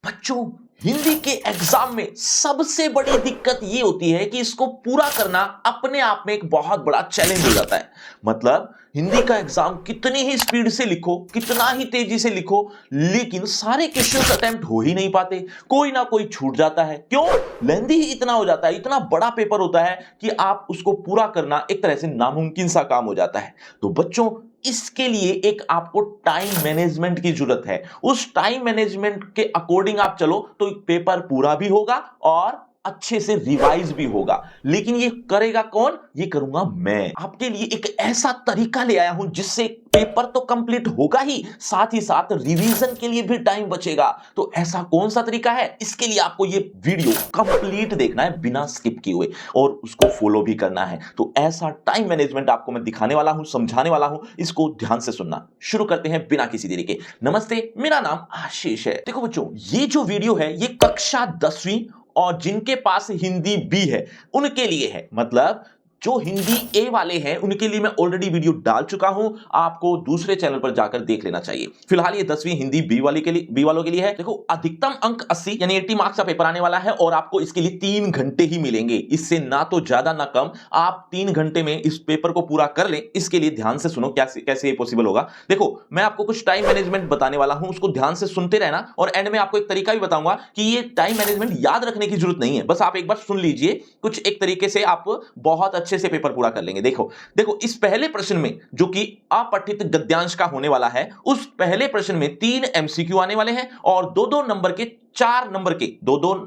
बच्चों, हिंदी के एग्जाम में सबसे बड़ी दिक्कत ये होती है कि इसको पूरा करना अपने आप में एक बहुत बड़ा चैलेंज हो जाता है। मतलब हिंदी का एग्जाम कितनी ही स्पीड से लिखो, कितना ही तेजी से लिखो, लेकिन सारे क्वेश्चंस अटेम्प्ट हो ही नहीं पाते। कोई ना कोई छूट जाता है। क्यों? लेंदी ही इतना हो जाता है, इतना बड़ा पेपर होता है कि आप उसको पूरा करना एक तरह से नामुमकिन सा काम हो जाता है। तो बच्चों, इसके लिए एक आपको टाइम मैनेजमेंट की जरूरत है। उस टाइम मैनेजमेंट के अकॉर्डिंग आप चलो तो पेपर पूरा भी होगा और अच्छे से रिवाइज भी होगा। लेकिन ये करेगा कौन? ये करूंगा मैं। आपके लिए एक ऐसा तरीका ले आया हूं जिससे पेपर तो कंप्लीट होगा ही, साथ ही साथ रिवीजन के लिए भी टाइम बचेगा। तो ऐसा कौन सा तरीका है? इसके लिए आपको ये वीडियो कंप्लीट देखना है बिना स्किप किए हुए और उसको फॉलो भी करना है। तो ऐसा टाइम मैनेजमेंट आपको मैं दिखाने वाला हूं, समझाने वाला हूं। इसको ध्यान से सुनना। शुरू करते हैं बिना किसी देरी के। नमस्ते, मेरा नाम आशीष है। देखो बच्चों, ये जो वीडियो है ये कक्षा 10वीं और जिनके पास हिंदी बी है उनके लिए है। मतलब जो हिंदी ए वाले हैं उनके लिए मैं ऑलरेडी वीडियो डाल चुका हूं, आपको दूसरे चैनल पर जाकर देख लेना चाहिए। फिलहाल ये 10वीं हिंदी बी वाले के लिए, बी वालों के लिए है। देखो, अधिकतम अंक 80 यानी 80 मार्क्स का पेपर आने वाला है और आपको इसके लिए 3 घंटे ही मिलेंगे। इससे ना तो ज्यादा ना कम। आप 3 घंटे में इस पेपर को पूरा कर लें। इसके लिए ध्यान से सुनो कैसे ये पॉसिबल होगा। देखो, मैं आपको कुछ टाइम मैनेजमेंट बताने वाला हूं, उसको ध्यान से सुनते रहना और एंड में आपको एक तरीका भी बताऊंगा कि ये टाइम मैनेजमेंट याद रखने की जरूरत नहीं है। बस आप एक बार सुन लीजिए, कुछ एक तरीके से आप बहुत अच्छे से पेपर पूरा कर लेंगे। देखो देखो, इस पहले प्रश्न में जो कि अपठित गद्यांश का होने वाला है, उस पहले प्रश्न में 3 एमसीक्यू आने वाले हैं और दो नंबर के 4 नंबर के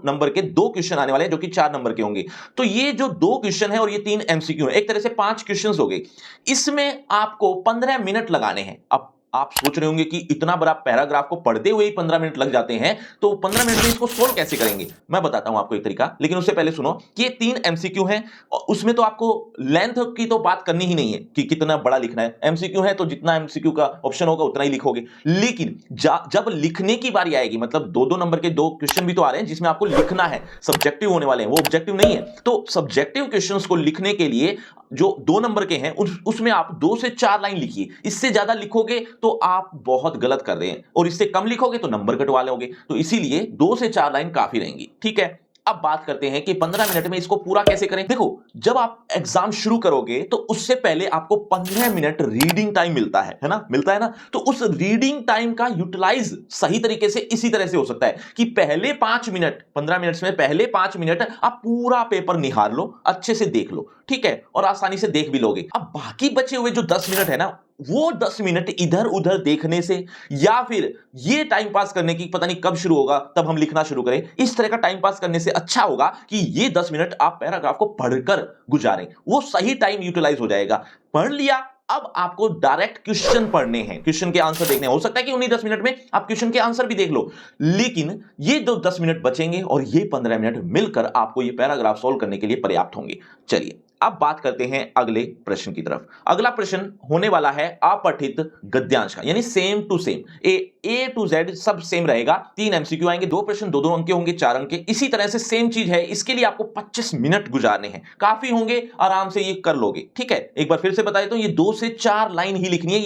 नंबर के 2 क्वेश्चन आने वाले हैं जो कि 4 नंबर के होंगे। तो ये जो 2 क्वेश्चन है और ये 3 एमसीक्यू है, एक तरह से 5 क्वेश्चंस हो गए। इसमें आपको 15 मिनट लगाने हैं। अब आप सोच रहे होंगे कि इतना बड़ा पैराग्राफ को पढ़ते हुए ही 15 मिनट लग जाते हैं, तो 15 मिनट में इसको सोल्व कैसे करेंगे? मैं बताता हूं आपको एक तरीका। लेकिन उससे पहले सुनो कि ये 3 एमसीक्यू हैं और उसमें तो आपको लेंथ की तो बात करनी ही नहीं है कि कितना बड़ा लिखना है। एमसीक्यू है तो जितना एमसीक्यू का ऑप्शन होगा उतना ही लिखोगे। लेकिन जब लिखने की बारी आएगी, मतलब 2 नंबर के 2 क्वेश्चन भी तो आ रहे हैं जिसमें आपको लिखना है, सब्जेक्टिव होने वाले हैं, वो ऑब्जेक्टिव नहीं है। तो सब्जेक्टिव क्वेश्चंस को लिखने के लिए जो 2 नंबर के हैं उसमें आप 2 से 4 लाइन लिखिए। इससे ज्यादा लिखोगे तो आप बहुत गलत कर रहे हैं और इससे कम लिखोगे तो नंबर कटवा लोगे। तो इसीलिए 2 से 4 लाइन काफी रहेंगी। ठीक है, अब बात करते हैं कि 15 मिनट में इसको पूरा कैसे करें। देखो, जब आप एग्जाम शुरू करोगे तो उससे पहले आपको 15 मिनट रीडिंग टाइम मिलता है ना? मिलता है ना? तो उस रीडिंग टाइम का यूटिलाइज सही तरीके से इसी तरह से हो सकता है कि पहले 5 मिनट, 15 मिनट में पहले 5 मिनट आप पूरा पेपर निहार लो, अच्छे से देख लो। ठीक है, और आसानी से देख भी लोगे। अब बाकी बचे हुए जो 10 मिनट है ना, वो 10 मिनट इधर उधर देखने से या फिर ये टाइम पास करने की पता नहीं कब शुरू होगा तब हम लिखना शुरू करें, इस तरह का टाइम पास करने से अच्छा होगा कि ये 10 मिनट आप पैराग्राफ को पढ़कर गुजारें। वो सही टाइम यूटिलाइज हो जाएगा। पढ़ लिया, अब आपको डायरेक्ट क्वेश्चन पढ़ने हैं, क्वेश्चन के आंसर देखने हैं। हो सकता है कि उन्हीं 10 मिनट में आप क्वेश्चन के आंसर भी देख लो, लेकिन ये 10 मिनट बचेंगे और ये 15 मिनट मिलकर आपको ये पैराग्राफ सॉल्व करने के लिए पर्याप्त होंगे। चलिए, अब बात करते हैं अगले प्रश्न की तरफ। अगला प्रश्न होने वाला है अपठित गद्यांश का, यानी same to same, A to Z सब सेम रहेगा। 3 एमसीक्यू आएंगे, 2 प्रश्न 2 अंक के होंगे, 4 अंक के। इसी तरह से सेम चीज है। इसके लिए आपको 25 मिनट गुजारने हैं, काफी होंगे, आराम से ये कर लोगे। ठीक है, एक बार फिर से बता देता हूं, ये 2 से 4 लाइन ही लिखनी है।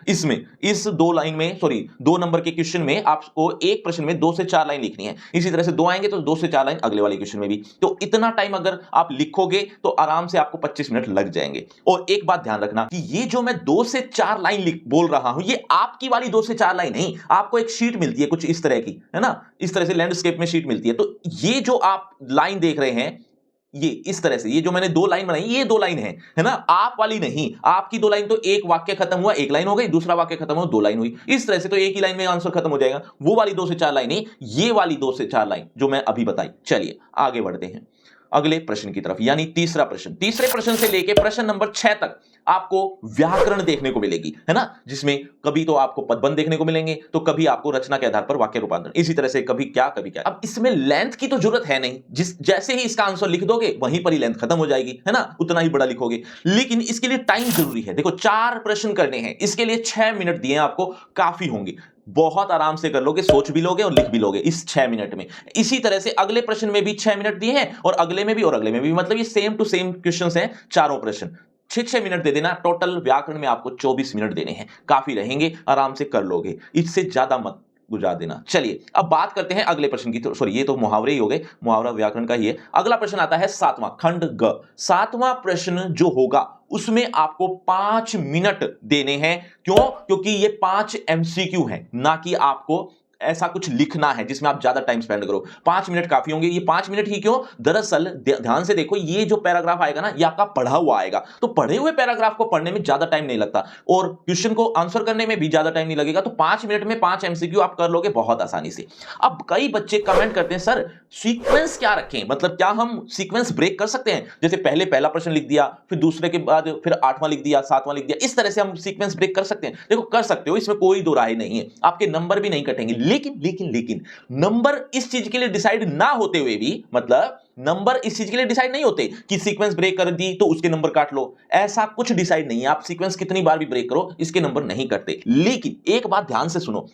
इस 2 लाइन में, सॉरी 2 नंबर के क्वेश्चन में आपको एक प्रश्न में 2 से 4 लाइन लिखनी है। इसी तरह से 2 आएंगे तो 2 से 4 लाइन अगले वाले क्वेश्चन में भी। तो इतना टाइम अगर आप लिखोगे तो आराम से आपको 25 मिनट लग जाएंगे। और एक बात ध्यान रखना कि ये जो मैं 2 से 4 लाइन बोल रहा हूं, ये आपकी वाली 2 से 4 लाइन नहीं। आपको एक शीट मिलती है कुछ इस तरह की, है ना? इस तरह से लैंडस्केप में शीट मिलती है। तो ये जो आप लाइन देख रहे हैं, ये इस तरह से, ये जो मैंने 2 लाइन बनाई, ये 2 लाइन है ना? आप वाली नहीं। आपकी 2 लाइन तो एक वाक्य खत्म हुआ, एक लाइन हो गई, दूसरा वाक्य खत्म हुआ, 2 लाइन हुई। इस तरह से तो एक ही लाइन में आंसर खत्म हो जाएगा। वो वाली 2 से 4 लाइन नहीं, ये वाली 2 से 4 लाइन जो मैं अभी बताई। चलिए आगे बढ़ते हैं अगले प्रश्न की तरफ, यानी तीसरा प्रश्न। तीसरे प्रश्न से लेके प्रश्न नंबर 6 तक आपको व्याकरण देखने को मिलेगी, है ना? जिसमें कभी तो आपको पदबंध देखने को मिलेंगे, तो कभी आपको रचना के आधार पर वाक्य रूपांतरण, इसी तरह से कभी क्या कभी क्या। अब इसमें लेंथ की तो जरूरत है नहीं, जैसे ही इसका आंसर लिख दोगे वहीं पर ही लेंथ खत्म हो जाएगी, है ना? उतना ही बड़ा लिखोगे। लेकिन इसके लिए टाइम जरूरी है। देखो, 4 प्रश्न करने हैं, इसके लिए 6 मिनट दिए आपको, काफी होंगे। बहुत आराम से कर लोगे, सोच भी लोगे और लिख भी लोगे इस 6 मिनट में। इसी तरह से अगले प्रश्न में भी 6 मिनट दिए हैं और अगले में भी और अगले में भी। मतलब ये सेम टू सेम क्वेश्चंस हैं, चारों प्रश्न। 6-6 मिनट दे देना। टोटल व्याकरण में आपको 24 मिनट देने हैं, काफी रहेंगे, आराम से कर लोगे। इससे ज्यादा मत गुजार देना। चलिए अब बात करते हैं अगले प्रश्न की। तो सॉरी, ये तो मुहावरे ही हो गए, मुहावरा व्याकरण का ही है। अगला प्रश्न आता है 7वां, खंड ग। 7वां प्रश्न जो होगा उसमें आपको 5 मिनट देने हैं। क्यों? क्योंकि ये 5 एमसीक्यू हैं, ना कि आपको ऐसा कुछ लिखना है जिसमें आप ज्यादा टाइम स्पेंड करो। 5 मिनट काफी होंगे। ये 5 मिनट ही क्यों? दरअसल ध्यान से देखो, ये जो पैराग्राफ आएगा ना, ये आपका पढ़ा हुआ आएगा, तो पढ़े हुए पैराग्राफ को पढ़ने में ज्यादा टाइम नहीं लगता और क्वेश्चन को आंसर करने में भी ज्यादा टाइम नहीं लगेगा। तो 5 मिनट में 5 एमसीक्यू आप कर लोगे बहुत आसानी से। अब कई बच्चे कमेंट करते हैं, सर सीक्वेंस क्या रखें, मतलब क्या हम सीक्वेंस ब्रेक कर सकते हैं? जैसे पहले पहला प्रश्न लिख दिया, फिर दूसरे के बाद फिर 8वां लिख दिया, 7वां लिख दिया, इस तरह से हम सीक्वेंस ब्रेक कर सकते हैं? देखो कर सकते हो, इसमें कोई दो राय नहीं है, आपके नंबर भी नहीं कटेंगे। लेकिन लेकिन लेकिन नंबर इस चीज के लिए डिसाइड ना होते हुए भी, मतलब नंबर इस चीज के लिए डिसाइड नहीं होते कि सीक्वेंस ब्रेक कर दी तो उसके नंबर काट लो, ऐसा कुछ डिसाइड नहीं है। आप सीक्वेंस कितनी बार भी ब्रेक करो, इसके नंबर नहीं कटते। लेकिन एक बात ध्यान से सुनो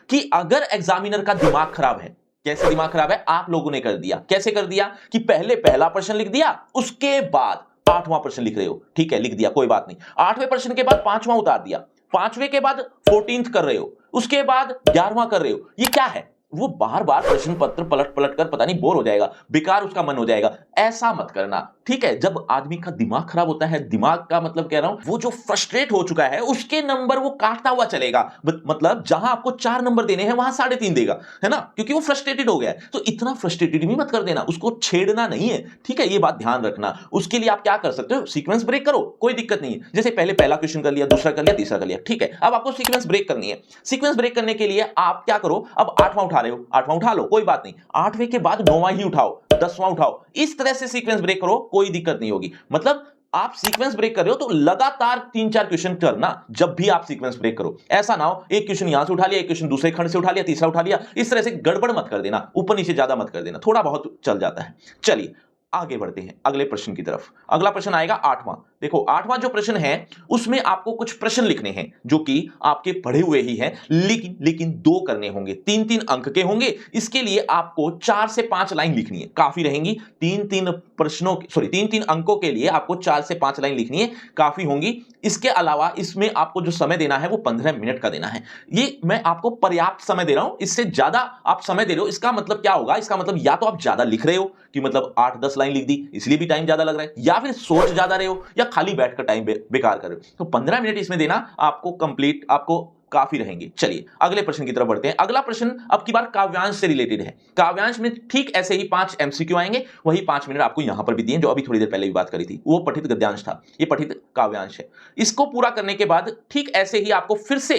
कि अगर एग्जामिनर का दिमाग खराब है, कैसे दिमाग खराब है आप लोगों ने कर दिया, कैसे कर दिया कि पहले पहला प्रश्न लिख दिया, उसके बाद 8वां प्रश्न लिख रहे हो, ठीक है लिख दिया कोई बात नहीं, 8वें प्रश्न के बाद 5वां उतार दिया, 5वें के बाद 14th कर रहे हो, उसके बाद 11वां कर रहे हो। ये क्या है? वो बार बार प्रश्न पत्र पलट पलट कर पता नहीं बोर हो जाएगा, बेकार उसका मन हो जाएगा। ऐसा मत करना, ठीक है? जब आदमी का दिमाग खराब होता है, दिमाग का मतलब कह रहा हूं, वो जो फ्रस्ट्रेट हो चुका है उसके नंबर वो काटता हुआ चलेगा। मतलब जहां आपको 4 नंबर देने हैं वहां 3.5 देगा, है ना? क्योंकि वो फ्रस्ट्रेटेड हो गया है। तो इतना फ्रस्ट्रेटेड भी मत कर देना, उसको छेड़ना नहीं है, ठीक है? ये बात ध्यान रखना। उसके लिए आप क्या कर सकते हो? सीक्वेंस ब्रेक करो, कोई दिक्कत नहीं है। जैसे पहले पहला क्वेश्चन कर लिया, दूसरा कर लिया, तीसरा कर लिया, ठीक है? अब आपको सीक्वेंस ब्रेक करनी है। सीक्वेंस ब्रेक करने के लिए आप क्या करो, अब 8वां उठा रहे हो, 8वां उठा लो, कोई बात नहीं, 8वें के बाद 9वां ही उठाओ, 10वां उठाओ, इस तरह से सीक्वेंस ब्रेक करो, कोई दिक्कत नहीं होगी। मतलब आप सीक्वेंस ब्रेक कर रहे हो तो लगातार 3-4 क्वेश्चन करना जब भी आप सीक्वेंस ब्रेक करो। ऐसा ना हो एक क्वेश्चन यहां से उठा लिया, एक क्वेश्चन दूसरे खंड से उठा लिया, तीसरा उठा लिया, इस तरह से गड़बड़ मत कर देना, ऊपर नीचे ज्यादा मत कर देना, थोड़ा बहुत चल जाता है। चलिए आगे बढ़ते हैं अगले प्रश्न की तरफ। अगला प्रश्न आएगा 8वां। देखो 8वां जो प्रश्न है उसमें आपको कुछ प्रश्न लिखने हैं जो कि आपके पढ़े हुए ही हैं, लेकिन 2 करने होंगे, 3-3 अंक के होंगे। इसके लिए आपको 4 से 5 लाइन लिखनी है, काफी रहेंगी। 3-3 प्रश्नों सॉरी 3-3 अंकों के लिए आपको 4 से 5 लाइन लिखनी है, काफी होंगी। इसके अलावा इसमें आपको जो समय देना है वो 15 मिनट का देना है। ये मैं आपको पर्याप्त समय दे रहा हूं, इससे ज्यादा आप समय दे रहे हो, इसका मतलब क्या होगा? इसका मतलब या तो आप ज्यादा लिख रहे हो कि मतलब 8-10 लाइन लिख दी इसलिए भी टाइम ज्यादा लग रहा है, या फिर सोच ज्यादा रहे हो, या खाली बैठकर टाइम बेकार कर रहे हो। तो 15 मिनट इसमें देना आपको कंप्लीट, आपको काफी रहेंगे। चलिए अगले प्रश्न की तरफ बढ़ते हैं। अगला प्रश्न अब की बार काव्यांश से रिलेटेड है। काव्यांश में ठीक ऐसे ही 5 एमसीक्यू आएंगे, वही 5 मिनट आपको यहां पर भी दिए जो अभी थोड़ी देर पहले भी बात करी थी, वो पठित गद्यांश था, ये पठित काव्यांश है। इसको पूरा करने के बाद ठीक ऐसे ही आपको फिर से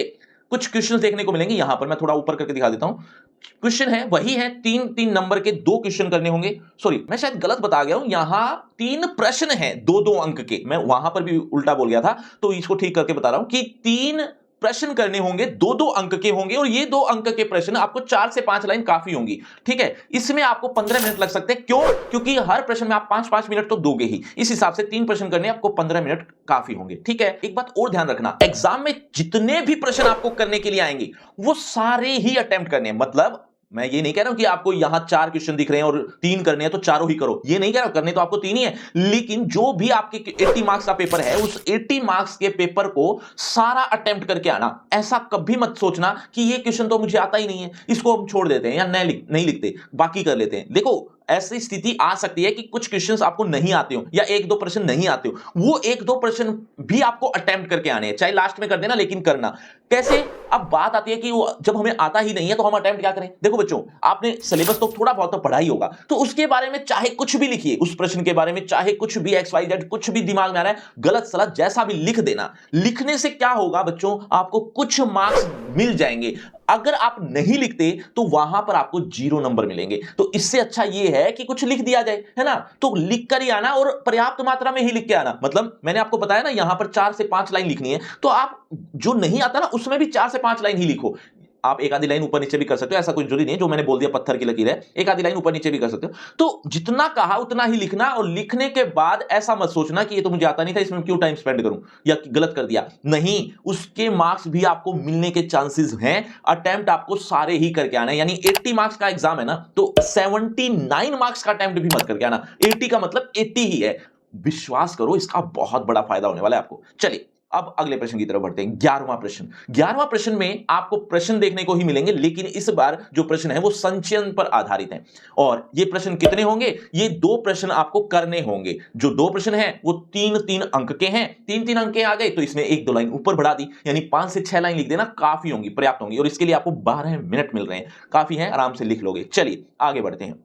कुछ क्वेश्चंस देखने को मिलेंगे। यहां पर मैं थोड़ा ऊपर करके दिखा देता हूं, क्वेश्चन है वही है, 3-3 नंबर के 2 क्वेश्चन करने होंगे। सॉरी मैं शायद गलत बता गया हूं, यहां 3 प्रश्न हैं 2-2 अंक के, मैं वहां पर भी उल्टा बोल गया था, तो इसको ठीक करके बता रहा हूं कि 3 प्रश्न करने होंगे, 2-2 अंक के होंगे, और ये 2 अंक के प्रश्न आपको 4 से 5 लाइन काफी होंगी, ठीक है? इसमें आपको 15 मिनट लग सकते हैं। क्यों? क्योंकि हर प्रश्न में आप 5-5 मिनट तो दोगे ही, इस हिसाब से 3 प्रश्न करने आपको 15 मिनट काफी होंगे, ठीक है? एक बात और ध्यान रखना, एग्जाम में जितने भी प्रश्न आपको करने के लिए आएंगे वो सारे ही अटेम्प्ट करने हैं। मतलब मैं ये नहीं कह रहा हूं कि आपको यहां 4 क्वेश्चन दिख रहे हैं और 3 करने हैं तो चारों ही करो, ये नहीं कह रहा, करने तो आपको 3 ही है, लेकिन जो भी आपके 80 मार्क्स का पेपर है उस 80 मार्क्स के पेपर को सारा अटेम्प्ट करके आना। ऐसा कभी मत सोचना कि ये क्वेश्चन तो मुझे आता ही नहीं है, इसको हम छोड़ देते हैं या नहीं लिखते, बाकी कर लेते हैं। देखो ऐसी स्थिति आ सकती है कि कुछ क्वेश्चंस आपको नहीं आते हो या 1-2 प्रश्न नहीं आते हो, वो 1-2 प्रश्न भी आपको अटेम्प्ट करके आने हैं, चाहे लास्ट में कर देना, लेकिन करना। कैसे? अब बात आती है कि वो जब हमें आता ही नहीं है तो हम अटेम्प्ट क्या करें? देखो बच्चों, आपने सिलेबस तो थोड़ा बहुत तो पढ़ा ही होगा, तो उसके बारे में चाहे कुछ भी लिखिए, उस प्रश्न के बारे में चाहे कुछ भी XYZ कुछ भी दिमाग में आ रहा है, गलत सलत जैसा भी लिख देना। लिखने से क्या होगा बच्चों, आपको कुछ मार्क्स मिल जाएंगे। अगर आप नहीं लिखते तो वहां पर आपको 0 नंबर मिलेंगे। तो इससे अच्छा यह है कि कुछ लिख दिया जाए, है ना? तो लिख कर ही आना और पर्याप्त मात्रा में ही लिख के आना। मतलब मैंने आपको बताया ना, यहां पर 4 से 5 लाइन लिखनी है, तो आप जो नहीं आता ना उसमें भी 4 से 5 लाइन ही लिखो। आप एक आधी लाइन ऊपर नीचे भी कर सकते हो, ऐसा कोई जरूरी नहीं है, जो मैंने बोल दिया पत्थर की लकीर है, एक आधी लाइन ऊपर नीचे भी कर सकते हो। तो जितना कहा उतना ही लिखना, और लिखने के बाद ऐसा मत सोचना कि ये तो मुझे आता नहीं था, इसमें क्यों टाइम स्पेंड करूं या गलत कर दिया। नहीं, उसके मार्क्स भी आपको मिलने के चांसेस हैं। अटेम्प्ट आपको सारे ही करके आना है, यानी 80 मार्क्स का एग्जाम है ना, तो 79 मार्क्स का अटेम्प्ट भी मत करके आना। 80 का मतलब 80 ही है, विश्वास करो, इसका बहुत बड़ा फायदा होने वाला है आपको। चलिए अब अगले प्रश्न की तरफ बढ़ते हैं। 11वां प्रश्न। 11वां प्रश्न में आपको प्रश्न देखने को ही मिलेंगे, लेकिन इस बार जो प्रश्न है वो संचयन पर आधारित है। और ये प्रश्न कितने होंगे? ये 2 प्रश्न आपको करने होंगे। जो 2 प्रश्न हैं वो 3-3 अंक के हैं। 3-3 अंक के आ गए तो इसमें 1-2 लाइन ऊपर बढ़ा दी, यानी 5 से 6 लाइन लिख देना काफी होंगी, पर्याप्त होंगी। और इसके लिए आपको 12 मिनट मिल रहे हैं, काफी है, आराम से लिख लोगे। चलिए आगे बढ़ते हैं,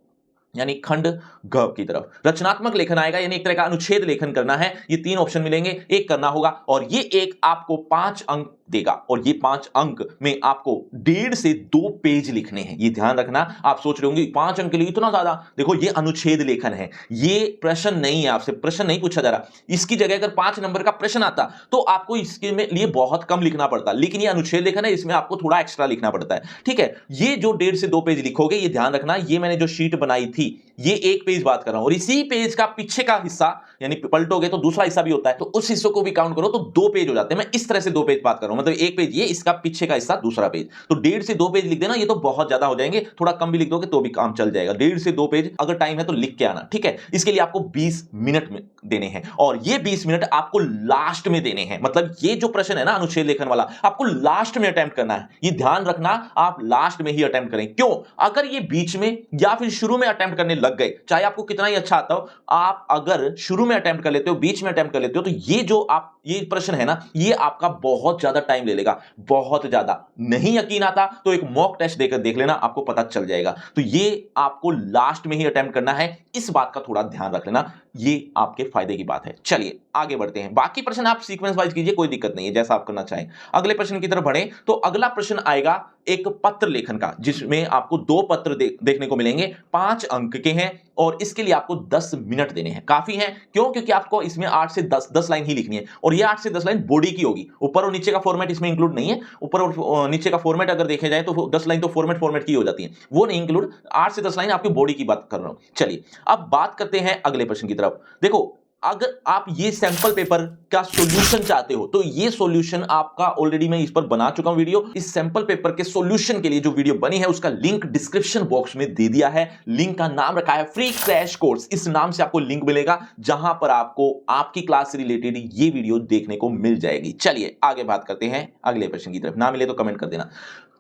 यानी खंड घ की तरफ। रचनात्मक लेखन आएगा, यानी एक तरह का अनुच्छेद लेखन करना है। ये 3 ऑप्शन मिलेंगे, एक करना होगा और ये एक आपको 5 अंक देगा। और ये 5 अंक में आपको 1.5 से 2 पेज लिखने हैं। ये ध्यान रखना। आप सोच रहे होंगे 5 अंक के लिए इतना ज्यादा? देखो ये अनुच्छेद लेखन है, ये प्रश्न नहीं है, आपसे प्रश्न नहीं पूछा जा रहा। इसकी जगह अगर 5 नंबर का प्रश्न आता तो आपको इसके लिए बहुत कम लिखना पड़ता, लेकिन ये अनुच्छेद लेखन है, इसमें आपको थोड़ा एक्स्ट्रा लिखना पड़ता है। ठीक है, ये जो 1.5 से 2 पेज लिखोगे, ये ध्यान रखना, ये मैंने जो शीट बनाई थी ये 1 पेज बात कर रहा हूं, और इसी पेज का पीछे का हिस्सा, यानी पलटोगे तो दूसरा हिस्सा भी होता है, तो उस हिस्से को भी काउंट करो तो 2 पेज हो जाते हैं। मैं इस तरह से 2 पेज बात कर रहा हूं, मतलब 1 पेज ये, इसका पीछे का हिस्सा दूसरा पेज। तो 1.5 से 2 पेज लिख देना, ये तो बहुत ज्यादा हो जाएंगे, थोड़ा कम भी लिख दोगे तो भी काम चल जाएगा। 1.5 से 2 पेज अगर टाइम है तो लिख के आना। ठीक है, इसके लिए आपको 20 मिनट में देने हैं, और ये 20 मिनट आपको लास्ट में देने हैं। मतलब ये जो प्रश्न है ना अनुच्छेद लेखन वाला, आपको लास्ट में अटेम्प्ट करना है। ये ध्यान रखना, आप लास्ट में ही अटेम्प्ट करें। क्यों? अगर ये बीच में या फिर शुरू में अटेम्प्ट करने लग गए, चाहे आपको कितना ही अच्छा आता हो, आप अगर शुरू में अटेम्प्ट कर लेते हो, बीच में अटेम्प्ट कर लेते हो, तो ये जो आप ये प्रश्न है ना, ये आपका बहुत ज्यादा टाइम ले लेगा, बहुत ज्यादा। नहीं यकीन आता तो एक मॉक टेस्ट देकर देख लेना, आपको पता चल जाएगा। तो ये आपको लास्ट में ही अटेम्प्ट करना है, इस बात का थोड़ा ध्यान रख लेना, ये आपके फायदे की बात है। चलिए आगे बढ़ते हैं। बाकी प्रश्न आप सीक्वेंस वाइज कीजिए, कोई दिक्कत नहीं है, जैसा आप करना चाहें। अगले प्रश्न की तरफ बढ़े तो अगला प्रश्न आएगा एक पत्र लेखन का, जिसमें आपको 2 पत्र देखने को मिलेंगे, 5 अंक के हैं, और इसके लिए आपको 10 मिनट देने हैं। काफी है, क्यों? क्योंकि आपको इसमें 8 से 10 लाइन ही लिखनी है, और ये 8 से 10 लाइन बॉडी की होगी। ऊपर और नीचे का फॉर्मेट इसमें इंक्लूड नहीं है। ऊपर और नीचे का फॉर्मेट अगर देखे जाए तो 10 लाइन तो फॉर्मेट की हो जाती है, वो नहीं इंक्लूड। 8 से 10 लाइन आपकी बॉडी की बात कर रहा हूं। चलिए अब बात करते हैं अगले प्रश्न की तरफ। देखो, अगर आप ये सैंपल पेपर का सॉल्यूशन चाहते हो तो ये सॉल्यूशन आपका ऑलरेडी मैं इस पर बना चुका हूं वीडियो। इस सैंपल पेपर के सॉल्यूशन के लिए जो वीडियो बनी है उसका लिंक डिस्क्रिप्शन बॉक्स में दे दिया है। लिंक का नाम रखा है फ्री क्रैश कोर्स, इस नाम से आपको लिंक मिलेगा, जहां पर आपको आपकी क्लास से रिलेटेड ये वीडियो देखने को मिल जाएगी। चलिए आगे बात करते हैं अगले प्रश्न की तरफ। ना मिले तो कमेंट कर देना।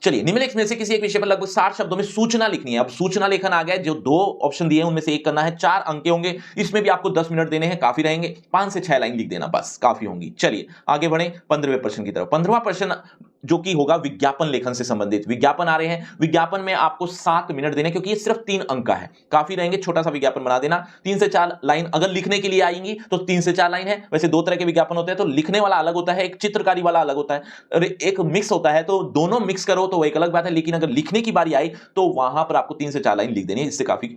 चलिए, निम्नलिखित में से किसी एक विषय पर लगभग 60 शब्दों में सूचना लिखनी है। अब सूचना लेखन आ गया, जो 2 ऑप्शन दिए हैं उनमें से एक करना है। 4 अंक के होंगे, इसमें भी आपको 10 मिनट देने हैं, काफी रहेंगे। 5 से 6 लाइन लिख देना, बस काफी होंगी। चलिए आगे बढ़े 15वें प्रश्न की तरफ। 15वां प्रश्न जो कि होगा विज्ञापन लेखन से संबंधित। विज्ञापन आ रहे हैं, विज्ञापन में आपको 7 मिनट देने, क्योंकि ये सिर्फ 3 अंक का है, काफी रहेंगे। छोटा सा विज्ञापन बना देना। 3 से 4 लाइन अगर लिखने के लिए आएंगी तो 3 से 4 लाइन है। वैसे 2 तरह के विज्ञापन होते हैं, तो लिखने वाला अलग होता है, एक चित्रकारी वाला अलग होता है, और एक मिक्स होता है। तो दोनों मिक्स करो तो वो एक अलग बात है, लेकिन अगर लिखने की बारी आई तो वहां पर आपको 3 से 4 लाइन लिख देनी है।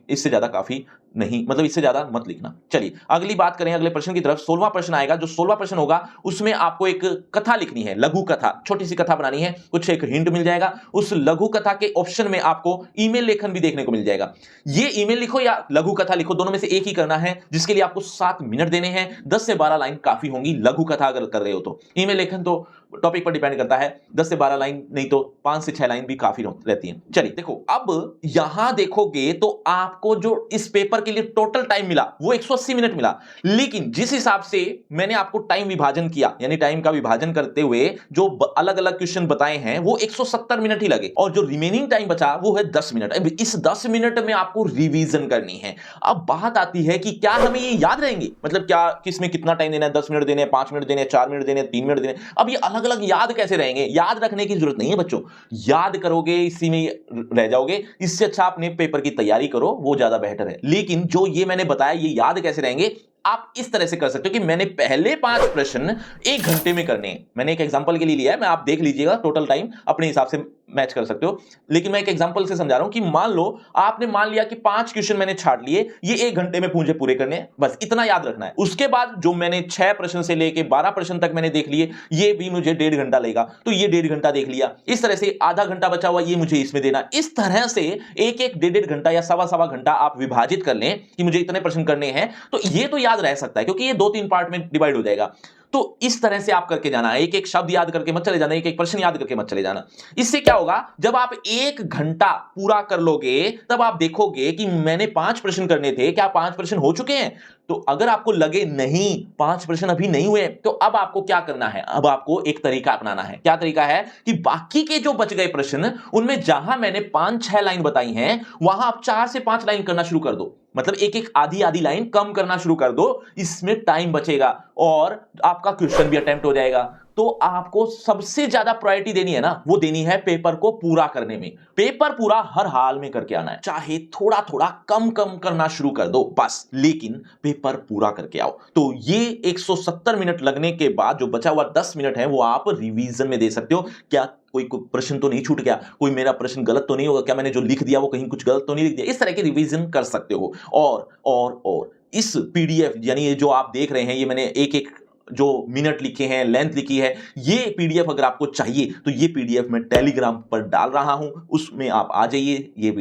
इससे ज्यादा काफी नहीं, मतलब इससे ज्यादा मत लिखना। चलिए अगली बात करें अगले प्रश्न की तरफ। 16वां प्रश्न आएगा। जो 16वां प्रश्न होगा उसमें आपको एक कथा लिखनी है, लघु कथा, छोटी सी कथा बनानी है। कुछ एक हिंट मिल जाएगा। उस लघु कथा के ऑप्शन में आपको ईमेल लेखन भी देखने को मिल जाएगा। ये ईमेल लिखो या लघु कथा लिखो, दोनों में से एक ही करना है, जिसके लिए आपको 7 मिनट देने हैं। 10 से 12 लाइन काफी होंगी लघु कथा अगर कर रहे हो तो। ईमेल लेखन तो टॉपिक पर डिपेंड करता है, 10 से 12 लाइन नहीं तो 5 से 6 लाइन भी काफी रहती हैं। चलिए देखो, अब यहां देखोगे तो आपको जो इस पेपर के लिए टोटल टाइम मिला वो 180 मिनट मिला, लेकिन जिस हिसाब से मैंने आपको टाइम विभाजन किया, यानी टाइम का विभाजन करते हुए जो अलग अलग क्वेश्चन बताए हैं, वो 170 मिनट ही लगे, और जो रिमेनिंग टाइम बचा वो है 10 मिनट। अब इस 10 मिनट में आपको रिवीजन करनी है। अब बात आती है कि क्या हमें ये याद रहेंगे, मतलब क्या किसमें कितना टाइम देना है, 10 मिनट देने, 5 मिनट देने, 4 मिनट देने, 3 मिनट देने। अब ये अलग अलग याद कैसे रहेंगे? याद रखने की जरूरत नहीं है बच्चों, याद करोगे इसी में रह जाओगे। इससे अच्छा अपने पेपर की तैयारी करो, वो ज्यादा बेहतर है। लेकिन जो ये मैंने बताया, ये याद कैसे रहेंगे, आप इस तरह से कर सकते हो कि मैंने पहले 5 प्रश्न 1 घंटे में करने हैं। मैंने एक एग्जांपल के लिए लिया है, मैं आप देख लीजिएगा, टोटल टाइम अपने हिसाब से मैच कर सकते हो, लेकिन मैं एक एग्जांपल से समझा रहा हूं कि मान लो आपने मान लिया कि 5 क्वेश्चन मैंने छाट लिए, ये 1 घंटे में मुझे पूरे करने हैं, बस इतना याद रखना है। उसके बाद जो मैंने 6 प्रश्न से लेके 12 प्रश्न तक मैंने देख लिए, ये भी मुझे 1.5 घंटा लेगा, तो ये 1.5 घंटा देख लिया। इस तरह से आधा घंटा बचा हुआ ये मुझे इसमें देना। इस तरह से एक 1.5 घंटा या सवा घंटा आप विभाजित कर लें कि मुझे इतने प्रश्न करने हैं, तो ये तो याद रह सकता है, क्योंकि ये 2-3 पार्ट में डिवाइड हो जाएगा। तो इस तरह से आप करके जाना, एक एक शब्द याद करके मत चले जाना, एक एक प्रश्न याद करके मत चले जाना। इससे क्या होगा, जब आप 1 घंटा पूरा कर लोगे तब आप देखोगे कि मैंने 5 प्रश्न करने थे, क्या 5 प्रश्न हो चुके हैं? तो अगर आपको लगे नहीं 5 प्रश्न अभी नहीं हुए, तो अब आपको क्या करना है? अब आपको एक तरीका अपनाना है। क्या तरीका है? कि बाकी के जो बच गए प्रश्न, उनमें जहां मैंने 5-6 लाइन बताई हैं, वहां आप 4 से 5 लाइन करना शुरू कर दो। मतलब एक-एक आधी-आधी लाइन कम करना शुरू कर दो। इसमें टाइम बचेगा और आपका क्वेश्चन भी अटेम्प्ट हो जाएगा। तो आपको सबसे ज्यादा प्रायोरिटी देनी है ना, वो देनी है पेपर को पूरा करने में। पेपर पूरा हर हाल में करके आना है, चाहे थोड़ा थोड़ा कम कम करना शुरू कर दो बस, लेकिन पेपर पूरा करके आओ। तो ये 170 मिनट लगने के बाद जो बचा हुआ 10 मिनट है, वो आप रिवीजन में दे सकते हो। क्या कोई प्रश्न तो नहीं छूट गया, कोई मेरा प्रश्न गलत तो नहीं होगा, क्या मैंने जो लिख दिया वो कहीं कुछ गलत तो नहीं लिख दिया, इस तरह के रिवीजन कर सकते हो। और इस पीडीएफ, यानी ये जो आप देख रहे हैं, ये मैंने एक एक जो मिनट लिखे हैं, लेंथ लिखी है, ये पीडीएफ अगर आपको चाहिए तो ये पीडीएफ मैं टेलीग्राम पर डाल रहा हूं, उसमें आप आ जाइए, ये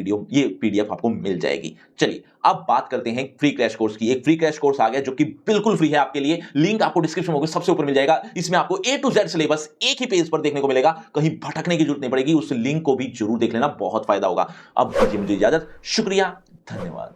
पीडीएफ आपको मिल जाएगी। चलिए अब बात करते हैं फ्री क्रैश कोर्स की। एक फ्री क्रैश कोर्स आ गया जो कि बिल्कुल फ्री है आपके लिए। लिंक आपको डिस्क्रिप्शन में सबसे ऊपर मिल जाएगा। इसमें आपको ए टू जेड सिलेबस एक ही पेज पर देखने को मिलेगा, कहीं भटकने की जरूरत नहीं पड़ेगी। उस लिंक को भी जरूर देख लेना, बहुत फायदा होगा। अब दीजिए मुझे इजाजत, शुक्रिया, धन्यवाद।